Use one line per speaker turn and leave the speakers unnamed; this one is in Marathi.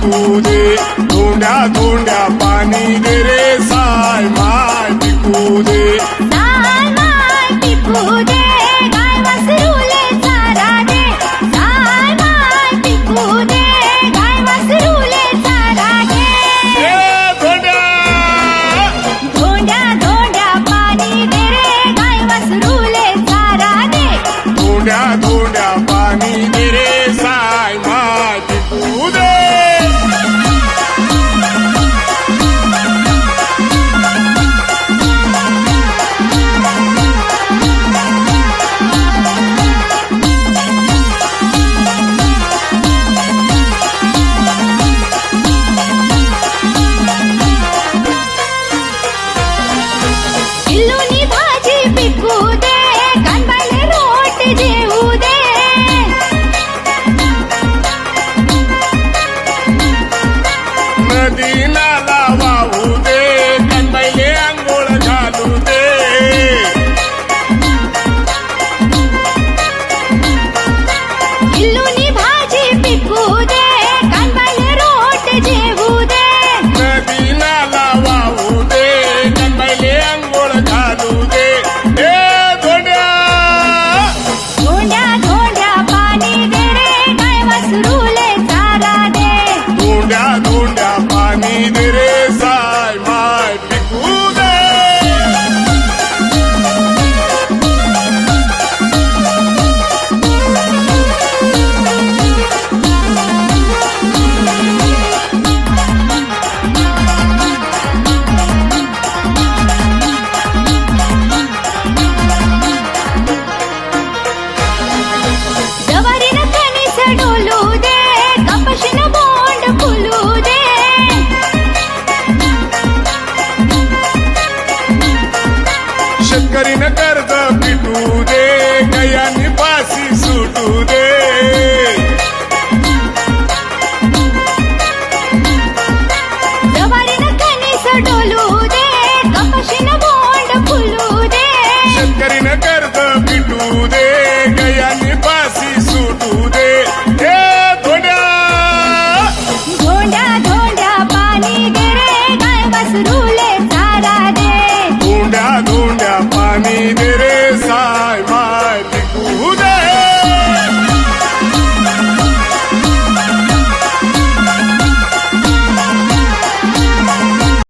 पिकू दे, धोंड्या धोंड्या पाणी दे रे साय माय पिकू दे.
साय माय पिकू दे, गाय वासरूले चारा दे. साय माय पिकू दे, गाय वासरूले चारा दे.
ए धोंड्या
धोंड्या धोंड्या पाणी दे रे, गाय वासरूले चारा दे.
धोंड्या धोंड्या पाणी दे रे साय माय पिकू दे.
किल्लूनी भाजी पिकू दे, कानबाले रोट जेवू दे.
नदी नाला